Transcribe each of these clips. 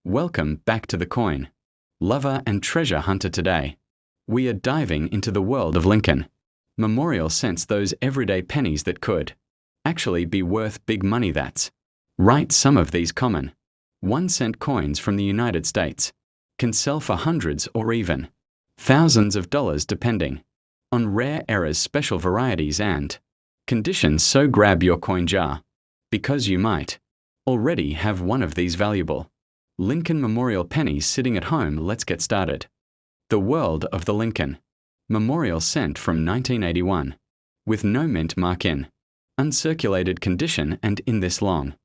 Welcome back to the coin lover and treasure hunter. Today, we are diving into the world of Lincoln Memorial cents, those everyday pennies that could actually be worth big money. That's right, some of these common 1-cent coins from the United States can sell for hundreds or even thousands of dollars depending on rare eras, special varieties, and conditions. So grab your coin jar, because you might already have one of these valuable Lincoln Memorial pennies sitting at home. Let's get started. The world of the Lincoln Memorial cent from 1981, with no mint mark, in uncirculated condition, and in this long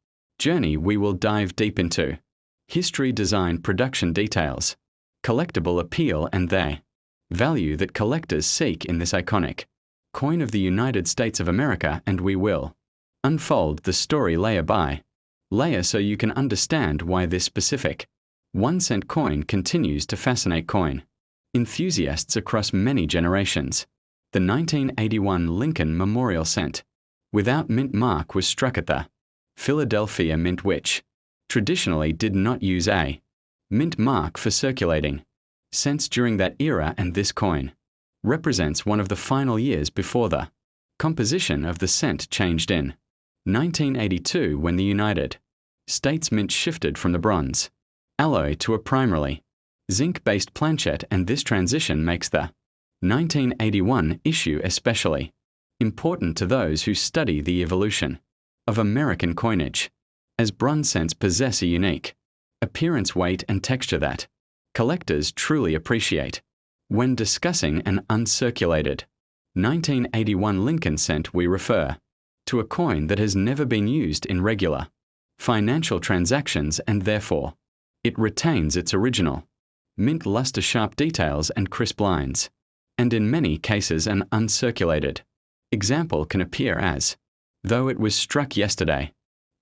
journey we will dive deep into history, design, production details, collectible appeal, and the value that collectors seek in this iconic coin of the United States of America. And we will unfold the story layer by layer so you can understand why this specific 1-cent coin continues to fascinate coin enthusiasts across many generations. The 1981 Lincoln Memorial cent without mint mark was struck at the Philadelphia Mint, which traditionally did not use a mint mark for circulating cents during that era, and this coin represents one of the final years before the composition of the cent changed in 1982, when the United States Mint shifted from the bronze alloy to a primarily zinc-based planchet, and this transition makes the 1981 issue especially important to those who study the evolution of American coinage, as bronze cents possess a unique appearance, weight, and texture that collectors truly appreciate. When discussing an uncirculated 1981 Lincoln cent, we refer to a coin that has never been used in regular financial transactions, and therefore it retains its original mint luster, sharp details, and crisp lines. And in many cases, an uncirculated example can appear as though it was struck yesterday,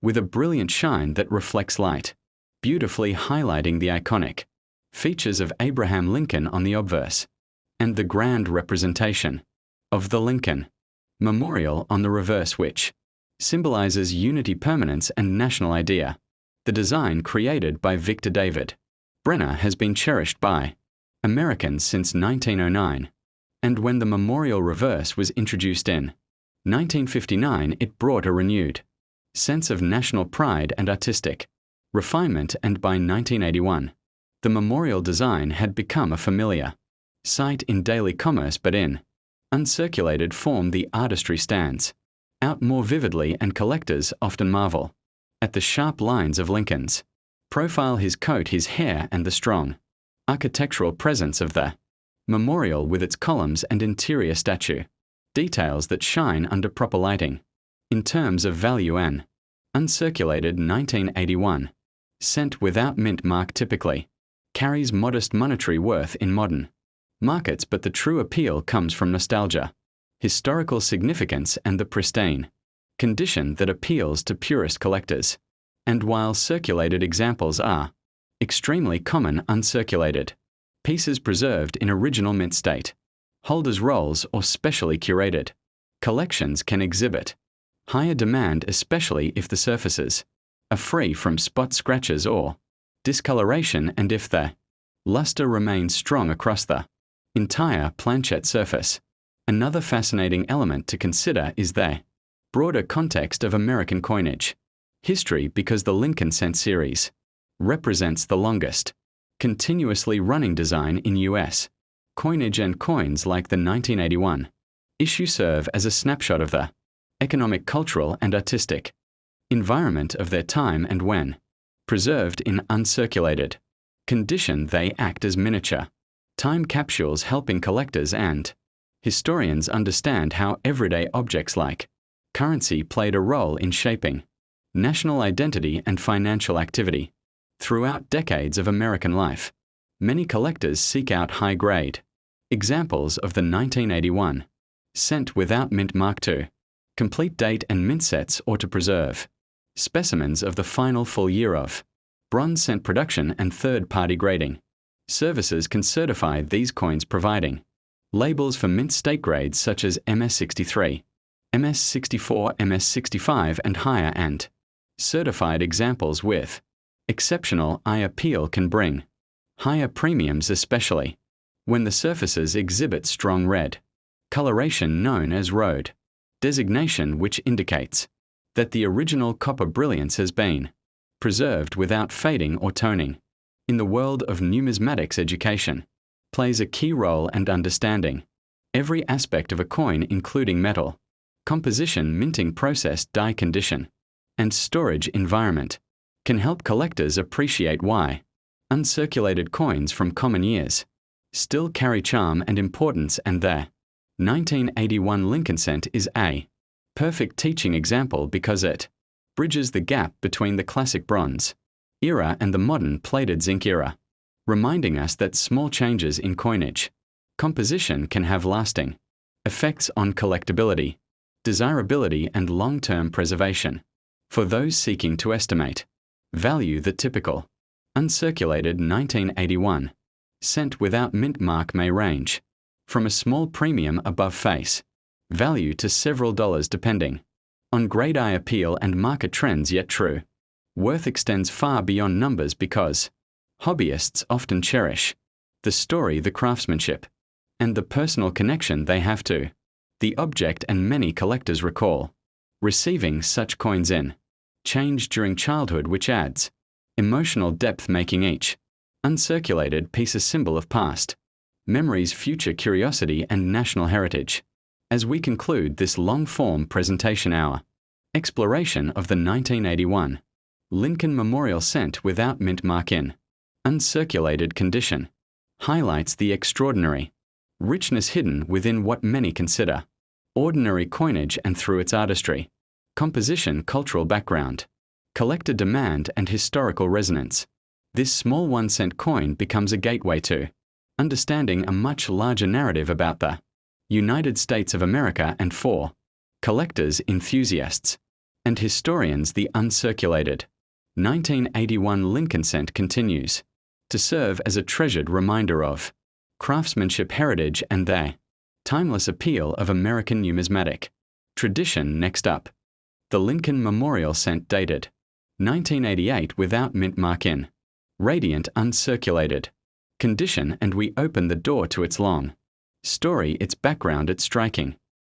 with a brilliant shine that reflects light, beautifully highlighting the iconic features of Abraham Lincoln on the obverse, and the grand representation of the Lincoln Memorial on the reverse, which symbolizes unity, permanence, and national idea. The design, created by Victor David Brenner, has been cherished by Americans since 1909, and when the Memorial reverse was introduced in 1959, it brought a renewed sense of national pride and artistic refinement, and by 1981, the Memorial design had become a familiar sight in daily commerce, but in uncirculated form the artistry stands out more vividly, and collectors often marvel at the sharp lines of Lincoln's profile, his coat, his hair, and the strong architectural presence of the Memorial with its columns and interior statue details that shine under proper lighting. In terms of value, an uncirculated 1981 cent without mint mark typically carries modest monetary worth in modern markets, but the true appeal comes from nostalgia, historical significance, and the pristine condition that appeals to purist collectors. And while circulated examples are extremely common, uncirculated pieces preserved in original mint state, holders' rolls, or specially curated collections can exhibit higher demand, especially if the surfaces are free from spot scratches or discoloration, and if the luster remains strong across the entire planchet surface. Another fascinating element to consider is the broader context of American coinage history, because the Lincoln cent series represents the longest continuously running design in U.S. coinage, and coins like the 1981 issue serve as a snapshot of the economic, cultural, and artistic environment of their time, and when preserved in uncirculated condition, they act as miniature time capsules, helping collectors and historians understand how everyday objects like currency played a role in shaping national identity and financial activity throughout decades of American life. Many collectors seek out high-grade examples of the 1981 cent without mint mark to complete date and mint sets, or to preserve specimens of the final full year of bronze cent production, and third-party grading services can certify these coins, providing labels for mint state grades such as MS63, MS64, MS65, and higher, and certified examples with exceptional eye appeal can bring higher premiums, especially when the surfaces exhibit strong red coloration known as road designation, which indicates that the original copper brilliance has been preserved without fading or toning. In the world of numismatics, education plays a key role, and understanding every aspect of a coin, including metal, composition, minting process, die condition, and storage environment, can help collectors appreciate why uncirculated coins from common years still carry charm and importance, and their 1981 Lincoln cent is a perfect teaching example because it bridges the gap between the classic bronze era and the modern plated zinc era, reminding us that small changes in coinage composition can have lasting effects on collectability, desirability, and long-term preservation. For those seeking to estimate value, the typical uncirculated 1981 cent without mint mark may range from a small premium above face value to several dollars, depending on grade, eye appeal, and market trends. Yet true worth extends far beyond numbers because hobbyists often cherish the story, the craftsmanship, and the personal connection they have to the object, and many collectors recall receiving such coins in change during childhood, which adds emotional depth, making each uncirculated piece a symbol of past memories, future curiosity, and national heritage. As we conclude this long-form presentation, our exploration of the 1981 Lincoln Memorial cent without mint mark in uncirculated condition highlights the extraordinary richness hidden within what many consider ordinary coinage, and through its artistry, composition, cultural background, collector demand, and historical resonance, this small 1-cent coin becomes a gateway to understanding a much larger narrative about the United States of America, and for collectors, enthusiasts, and historians, the uncirculated 1981 Lincoln cent continues to serve as a treasured reminder of craftsmanship, heritage, and the timeless appeal of American numismatic tradition. Next up, the Lincoln Memorial cent, dated 1988, without mint mark in radiant uncirculated condition, and we open the door to its long story, its background, its striking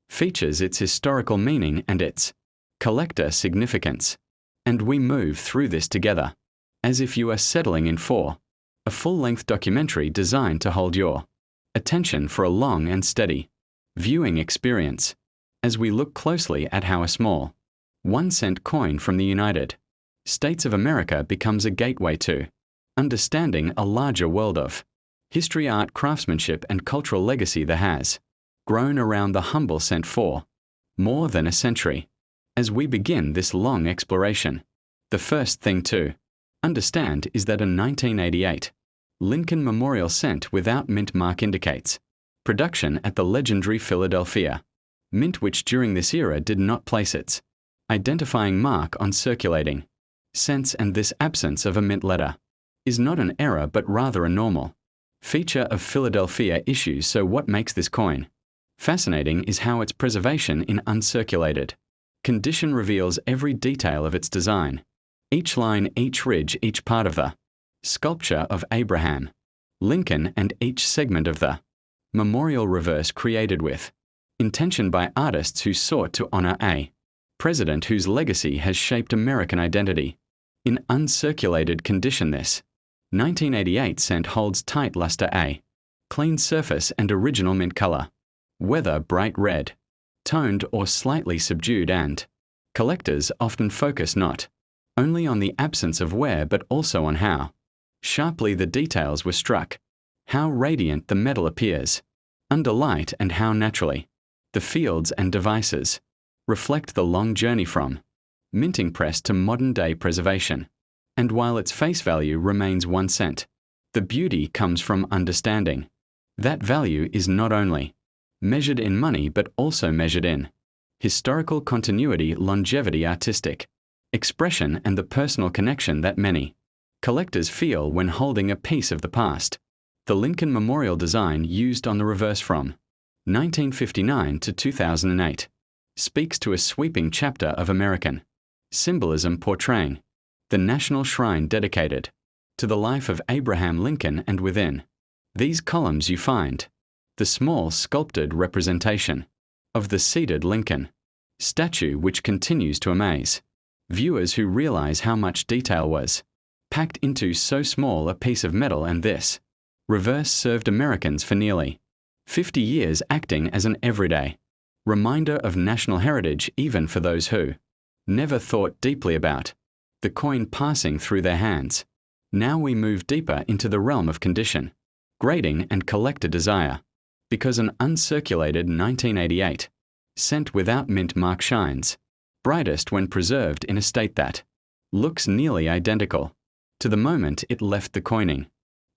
features, its historical meaning, and its collector significance. And we move through this together, as if you are settling in for a full-length documentary designed to hold your attention for a long and steady viewing experience, as we look closely at how a small 1-cent coin from the United States of America becomes a gateway to understanding a larger world of history, art, craftsmanship, and cultural legacy that has grown around the humble cent for more than a century. As we begin this long exploration, the first thing to understand is that a 1988 Lincoln Memorial cent without mint mark indicates production at the legendary Philadelphia Mint, which during this era did not place its identifying mark on circulating cents, and this absence of a mint letter is not an error but rather a normal feature of Philadelphia issues. So what makes this coin fascinating is how its preservation in uncirculated condition reveals every detail of its design. Each line, each ridge, each part of the sculpture of Abraham Lincoln, and each segment of the memorial reverse created with intention by artists who sought to honor a president whose legacy has shaped American identity. In uncirculated condition, this 1988 cent holds tight luster, a clean surface, and original mint color, whether bright red, toned, or slightly subdued, and collectors often focus not only on the absence of wear but also on how sharply the details were struck, how radiant the metal appears under light, and how naturally the fields and devices reflect the long journey from minting press to modern-day preservation. And while its face value remains 1 cent, the beauty comes from understanding that value is not only measured in money but also measured in historical continuity, longevity, artistic expression, and the personal connection that many collectors feel when holding a piece of the past. The Lincoln Memorial design used on the reverse from 1959 to 2008 speaks to a sweeping chapter of American symbolism, portraying the national shrine dedicated to the life of Abraham Lincoln, and within these columns you find the small sculpted representation of the seated Lincoln statue, which continues to amaze viewers who realize how much detail was packed into so small a piece of metal, and this reverse served Americans for nearly 50 years, acting as an everyday reminder of national heritage, even for those who never thought deeply about the coin passing through their hands. Now we move deeper into the realm of condition, grading, and collector desire, because an uncirculated 1988 cent without mint mark shines brightest when preserved in a state that looks nearly identical to the moment it left the coining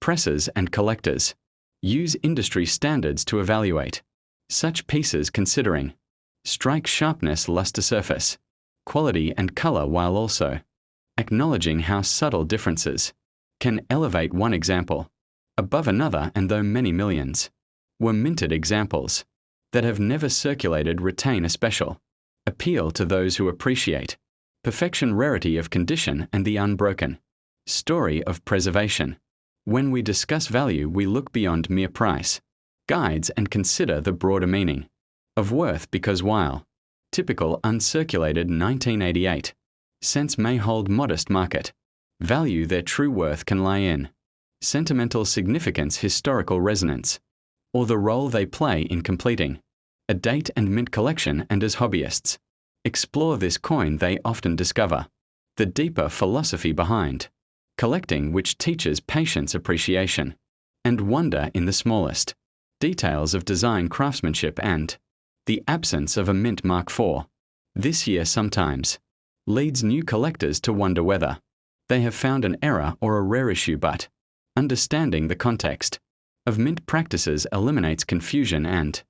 presses, and collectors use industry standards to evaluate such pieces, considering strike sharpness, luster, surface quality, and color, while also acknowledging how subtle differences can elevate one example above another. And though many millions were minted examples that have never circulated, retain a special appeal to those who appreciate perfection, rarity of condition, and the unbroken story of preservation. When we discuss value, we look beyond mere price guides and consider the broader meaning of worth, because while typical uncirculated 1988 cents may hold modest market value, their true worth can lie in sentimental significance, historical resonance, or the role they play in completing a date and mint collection. And as hobbyists explore this coin, they often discover the deeper philosophy behind collecting, which teaches patience, appreciation, and wonder in the smallest details of design, craftsmanship, and the absence of a mint mark for this year sometimes leads new collectors to wonder whether they have found an error or a rare issue, but understanding the context of mint practices eliminates confusion and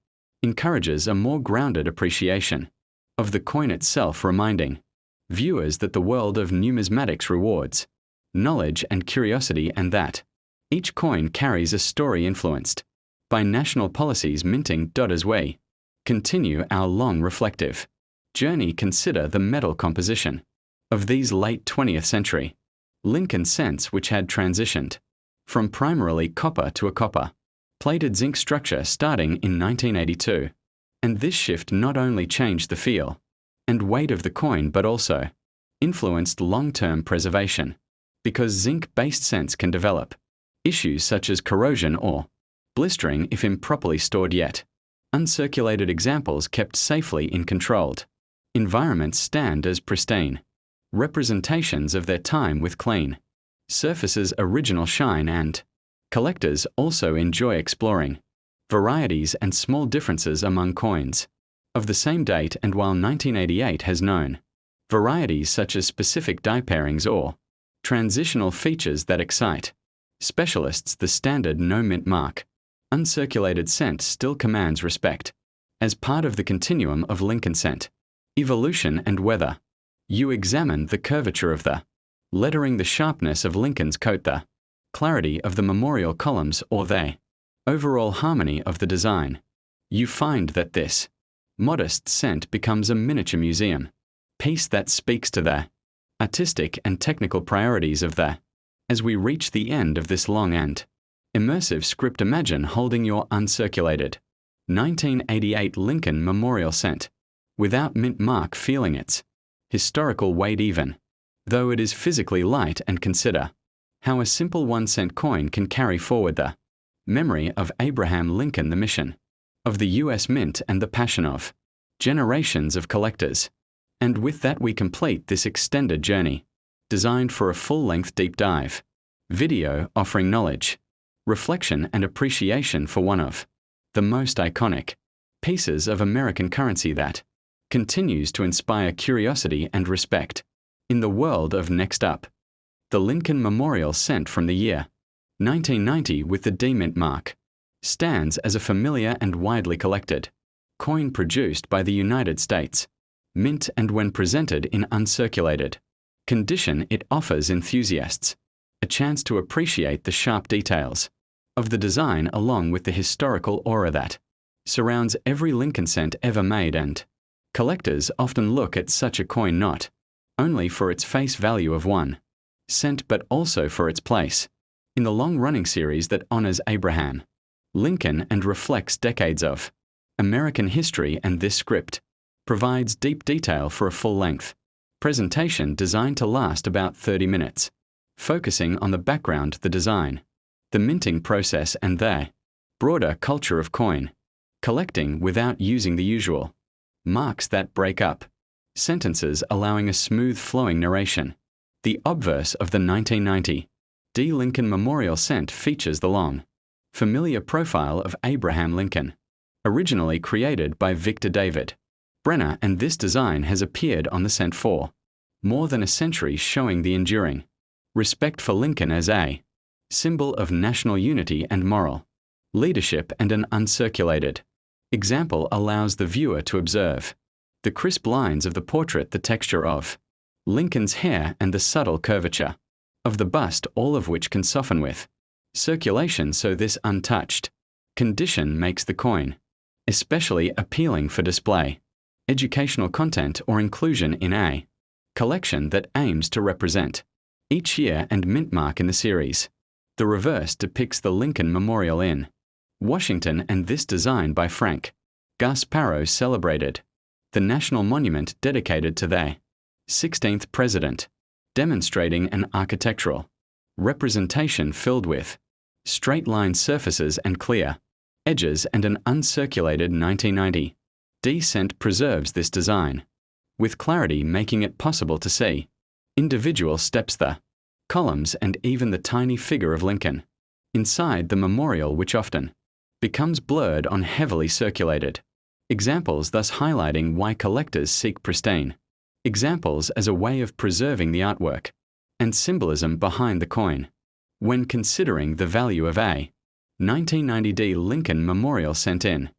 encourages a more grounded appreciation of the coin itself, reminding viewers that the world of numismatics rewards knowledge and curiosity, and that each coin carries a story influenced by national policies. Minting. As we continue our long reflective journey, consider the metal composition of these late 20th century Lincoln cents, which had transitioned from primarily copper to a copper-plated zinc structure starting in 1982. And this shift not only changed the feel and weight of the coin, but also influenced long-term preservation, because zinc-based cents can develop issues such as corrosion or blistering if improperly stored, yet uncirculated examples kept safely in controlled environments stand as pristine representations of their time with clean surfaces, original shine, and collectors also enjoy exploring varieties and small differences among coins of the same date. And while 1988 has known varieties such as specific die pairings or transitional features that excite specialists, the standard no mint mark uncirculated cent still commands respect as part of the continuum of Lincoln cent evolution. And whether you examine the curvature of the lettering, the sharpness of Lincoln's coat, the clarity of the memorial columns, or the overall harmony of the design, you find that this modest cent becomes a miniature museum piece that speaks to the artistic and technical priorities of the. As we reach the end of this long and immersive script, imagine holding your uncirculated 1988 Lincoln Memorial cent without mint mark, feeling its historical weight even though it is physically light, and consider how a simple 1-cent coin can carry forward the memory of Abraham Lincoln, the mission of the U.S. Mint, and the passion of generations of collectors. And with that we complete this extended journey, designed for a full-length deep dive video offering knowledge, reflection, and appreciation for one of the most iconic pieces of American currency that continues to inspire curiosity and respect in the world of. Next up, the Lincoln Memorial cent from the year 1990 with the D mint mark stands as a familiar and widely collected coin produced by the United States Mint, and when presented in uncirculated condition, it offers enthusiasts a chance to appreciate the sharp details of the design along with the historical aura that surrounds every Lincoln cent ever made. And collectors often look at such a coin not only for its face value of $1 scent but also for its place in the long-running series that honors Abraham Lincoln and reflects decades of American history, and this script provides deep detail for a full-length presentation designed to last about 30 minutes, focusing on the background, the design, the minting process, and the broader culture of coin collecting without using the usual marks that break up sentences, allowing a smooth flowing narration. The obverse of the 1990 D. Lincoln Memorial Cent features the long, familiar profile of Abraham Lincoln, originally created by Victor David Brenner, and this design has appeared on the cent for more than a century, showing the enduring respect for Lincoln as a symbol of national unity and moral leadership, and an uncirculated example allows the viewer to observe the crisp lines of the portrait, the texture of Lincoln's hair, and the subtle curvature of the bust, all of which can soften with circulation, so this untouched condition makes the coin especially appealing for display, educational content, or inclusion in a collection that aims to represent each year and mint mark in the series. The reverse depicts the Lincoln Memorial in Washington, and this design by Frank Gasparro celebrated the national monument dedicated to the 16th president, demonstrating an architectural representation filled with straight-line surfaces and clear edges, and an uncirculated 1990 D cent preserves this design with clarity, making it possible to see individual steps, the columns, and even the tiny figure of Lincoln inside the memorial, which often becomes blurred on heavily circulated examples, thus highlighting why collectors seek pristine examples as a way of preserving the artwork and symbolism behind the coin. When considering the value of a 1990 D Lincoln Memorial Cent in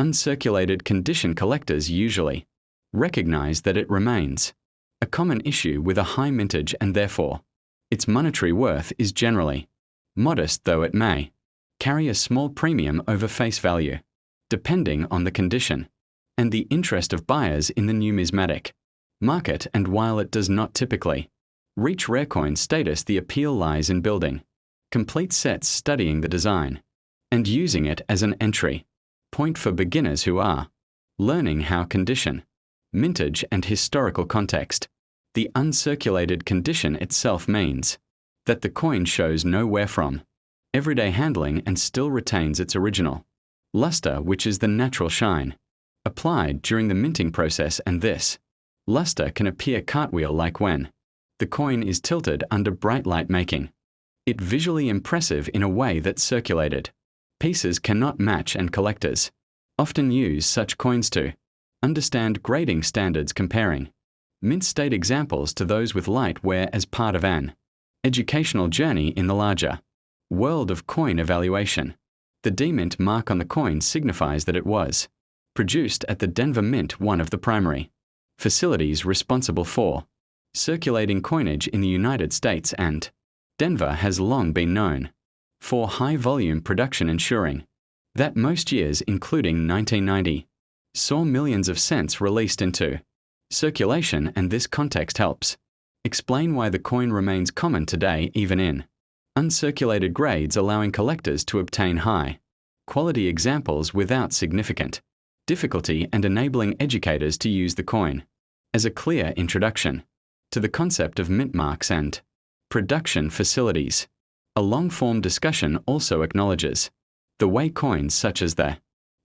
uncirculated condition, collectors usually recognize that it remains a common issue with a high mintage, and therefore its monetary worth is generally modest, though it may carry a small premium over face value, depending on the condition and the interest of buyers in the numismatic market. And while it does not typically reach rare coin status, the appeal lies in building complete sets, studying the design, and using it as an entry point for beginners who are learning how condition, mintage, and historical context. The uncirculated condition itself means that the coin shows no wear from everyday handling and still retains its original luster, which is the natural shine applied during the minting process, and this luster can appear cartwheel-like when the coin is tilted under bright light, making it visually impressive in a way that circulated pieces cannot match, and collectors often use such coins to understand grading standards, comparing mint state examples to those with light wear as part of an educational journey in the larger world of coin evaluation. The D mint mark on the coin signifies that it was produced at the Denver Mint, one of the primary facilities responsible for circulating coinage in the United States, and Denver has long been known for high-volume production, ensuring that most years, including 1990, saw millions of cents released into circulation, and this context helps explain why the coin remains common today, even in uncirculated grades, allowing collectors to obtain high-quality examples without significant difficulty, and enabling educators to use the coin as a clear introduction to the concept of mint marks and production facilities. A long-form discussion also acknowledges the way coins such as the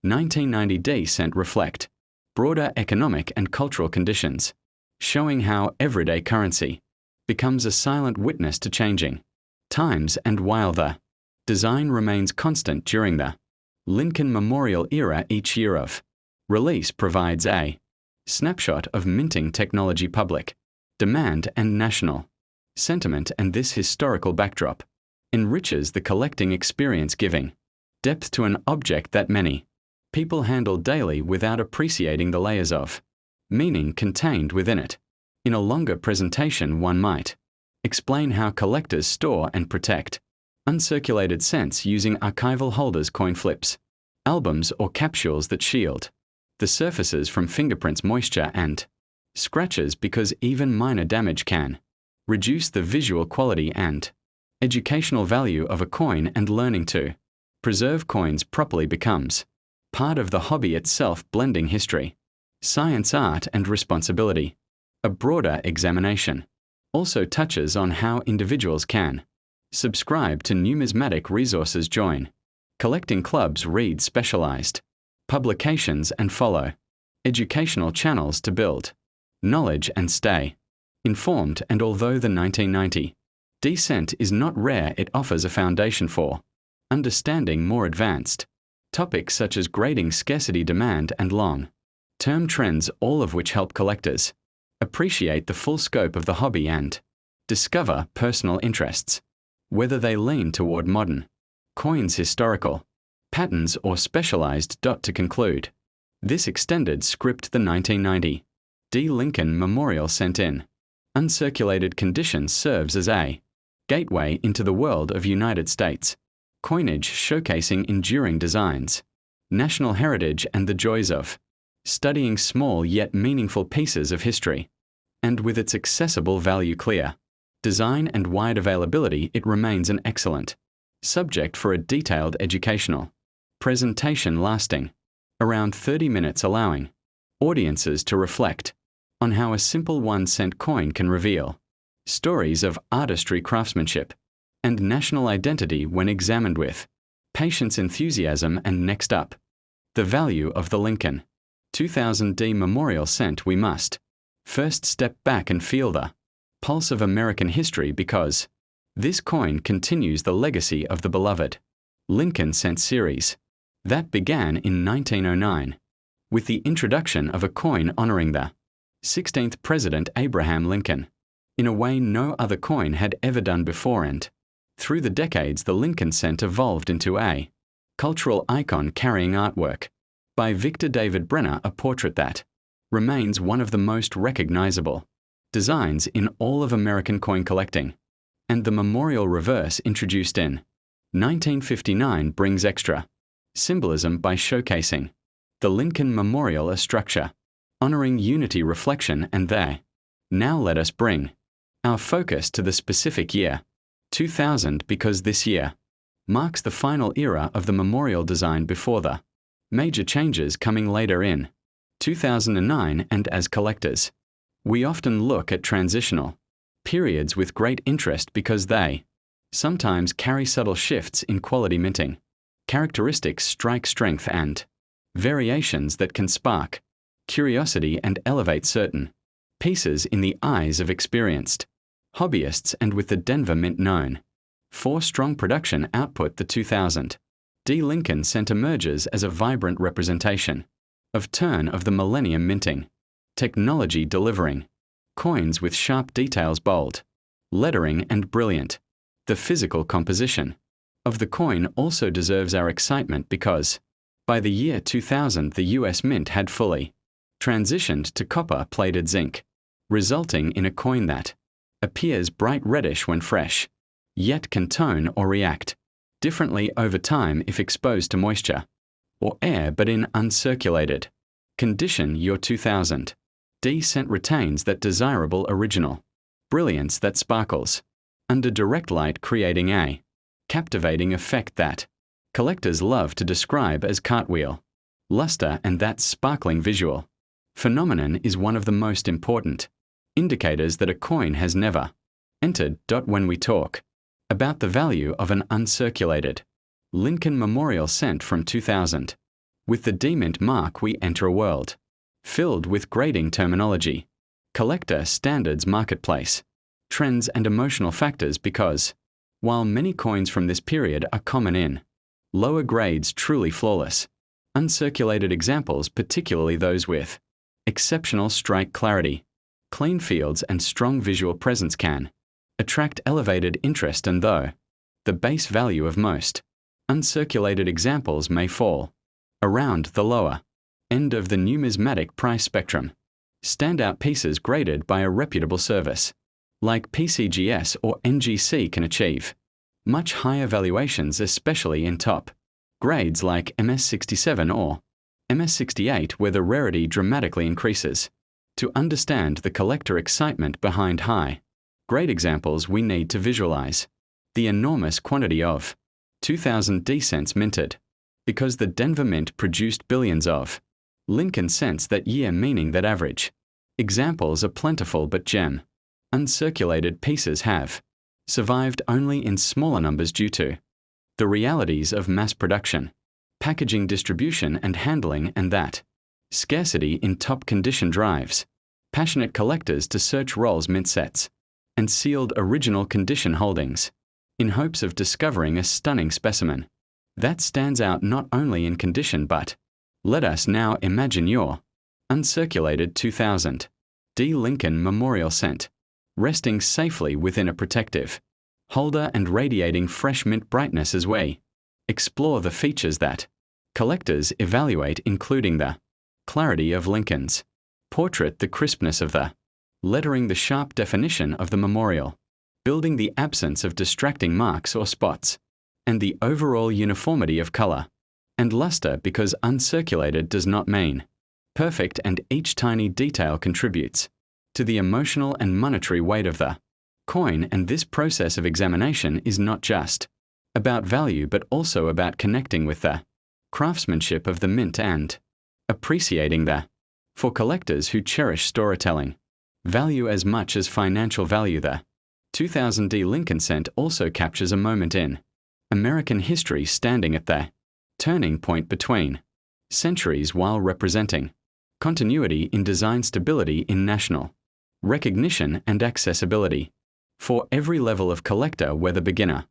1990 D cent reflect broader economic and cultural conditions, showing how everyday currency becomes a silent witness to changing times. And while the design remains constant during the Lincoln Memorial era, each year of release provides a snapshot of minting technology, public demand, and national sentiment, and this historical backdrop enriches the collecting experience, giving depth to an object that many people handle daily without appreciating the layers of meaning contained within it. In a longer presentation, one might explain how collectors store and protect uncirculated cents using archival holders, coin flips, albums, or capsules that shield the surfaces from fingerprints, moisture, and scratches, because even minor damage can reduce the visual quality and educational value of a coin, and learning to preserve coins properly becomes part of the hobby itself, blending history, science, art, and responsibility. A broader examination also touches on how individuals can subscribe to numismatic resources, join collecting clubs, read specialized publications, and follow educational channels to build knowledge and stay informed. And although the 1990 descent is not rare, it offers a foundation for understanding more advanced topics such as grading, scarcity, demand, and long-term trends, all of which help collectors appreciate the full scope of the hobby and discover personal interests, whether they lean toward modern coins, historical patterns, or specialized. To conclude this extended script, the 1990 D. Lincoln Memorial sent in uncirculated condition serves as a gateway into the world of United States coinage, showcasing enduring designs, national heritage, and the joys of studying small yet meaningful pieces of history. And with its accessible value, clear design, and wide availability, it remains an excellent subject for a detailed educational presentation lasting around 30 minutes, allowing audiences to reflect on how a simple 1-cent coin can reveal stories of artistry, craftsmanship, and national identity when examined with patience, enthusiasm. And next up, the value of the Lincoln 2000 D Memorial cent. We must first step back and feel the pulse of American history, because this coin continues the legacy of the beloved Lincoln cent series that began in 1909 with the introduction of a coin honoring the 16th President Abraham Lincoln in a way no other coin had ever done before. And through the decades, the Lincoln cent evolved into a cultural icon, carrying artwork by Victor David Brenner, a portrait that remains one of the most recognizable designs in all of American coin collecting. And the memorial reverse, introduced in 1959, brings extra symbolism by showcasing the Lincoln Memorial, a structure honoring unity, reflection, and they. Now let us bring our focus to the specific year 2000, because this year marks the final era of the memorial design before the major changes coming later in 2009. And as collectors, we often look at transitional periods with great interest, because they sometimes carry subtle shifts in quality, minting characteristics, strike strength, and variations that can spark curiosity and elevate certain pieces in the eyes of experienced hobbyists. And with the Denver Mint known for strong production output, the 2000 D Lincoln cent emerges as a vibrant representation of turn of the millennium minting technology, delivering coins with sharp details, bold lettering, and brilliant. The physical composition of the coin also deserves our excitement, because by the year 2000 the US Mint had fully transitioned to copper-plated zinc, resulting in a coin that appears bright reddish when fresh, yet can tone or react differently over time if exposed to moisture or air. But in uncirculated condition, your 2000 D cent retains that desirable original brilliance that sparkles under direct light, creating a captivating effect that collectors love to describe as cartwheel luster. And that sparkling visual phenomenon is one of the most important indicators that a coin has never entered. When we talk about the value of an uncirculated Lincoln Memorial cent from 2000, with the D Mint mark, we enter a world filled with grading terminology, collector standards, marketplace trends, and emotional factors, because while many coins from this period are common in lower grades, truly flawless uncirculated examples, particularly those with exceptional strike clarity, clean fields, and strong visual presence, can attract elevated interest. And though the base value of most uncirculated examples may fall around the lower end of the numismatic price spectrum, standout pieces graded by a reputable service like PCGS or NGC can achieve much higher valuations, especially in top grades like MS67 or MS68, where the rarity dramatically increases. To understand the collector excitement behind high Great examples we need to visualize. The enormous quantity of 2,000 D cents minted, because the Denver Mint produced billions of Lincoln cents that year, meaning that average. Examples are plentiful, but uncirculated pieces have survived only in smaller numbers due to the realities of mass production, packaging, distribution, and handling, and that scarcity in top condition drives passionate collectors to search Rolls mint sets and sealed original condition holdings in hopes of discovering a stunning specimen that stands out not only in condition but, let us now imagine your uncirculated 2000 D Lincoln Memorial cent resting safely within a protective holder and radiating fresh mint brightness as we explore the features that collectors evaluate, including the clarity of Lincoln's portrait, the crispness of the lettering, the sharp definition of the memorial building, the absence of distracting marks or spots, and the overall uniformity of color and luster, because uncirculated does not mean perfect, and each tiny detail contributes to the emotional and monetary weight of the coin. And this process of examination is not just about value but also about connecting with the craftsmanship of the mint and appreciating the, for collectors who cherish storytelling value as much as financial value, the 2000 D Lincoln cent also captures a moment in American history, standing at the turning point between centuries while representing continuity in design, stability in national recognition, and accessibility for every level of collector, whether beginner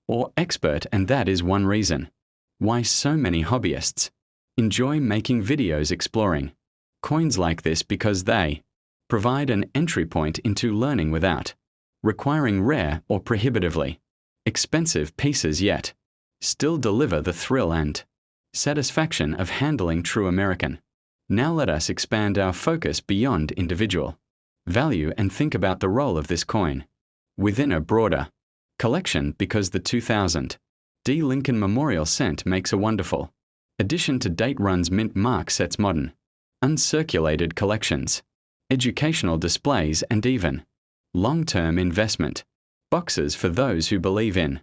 or expert. And that is one reason why so many hobbyists enjoy making videos exploring coins like this, because they provide an entry point into learning without requiring rare or prohibitively expensive pieces, yet still deliver the thrill and satisfaction of handling true American. Now let us expand our focus beyond individual value and think about the role of this coin within a broader collection, because the 2000 D Lincoln Memorial cent makes a wonderful addition to date runs mint mark sets, modern uncirculated collections, educational displays, and even long-term investment boxes for those who believe in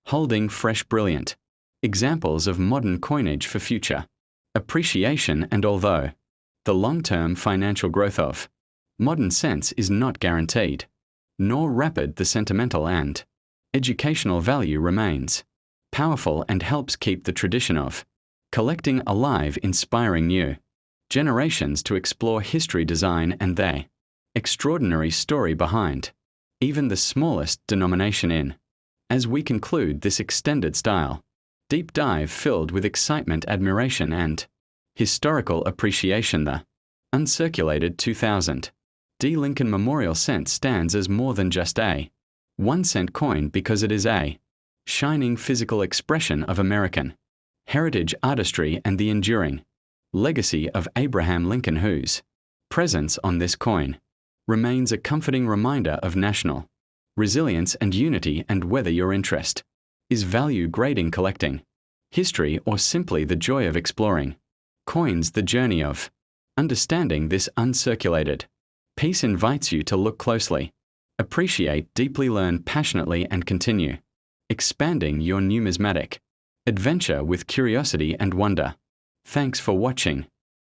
holding fresh, brilliant examples of modern coinage for future appreciation. And although the long-term financial growth of modern cents is not guaranteed, nor rapid, the sentimental and educational value remains powerful and helps keep the tradition of collecting alive, inspiring new generations to explore history, design, and the extraordinary story behind even the smallest denomination in. As we conclude this extended style deep dive filled with excitement, admiration, and historical appreciation, the uncirculated 2000 D Lincoln Memorial cent stands as more than just a 1-cent coin, because it is a shining physical expression of American heritage, artistry, and the enduring legacy of Abraham Lincoln, whose presence on this coin remains a comforting reminder of national resilience and unity. And whether your interest is value grading, collecting history, or simply the joy of exploring coins, the journey of understanding this uncirculated piece invites you to look closely, appreciate deeply, learn passionately, and continue expanding your numismatic adventure with curiosity and wonder. Thanks for watching.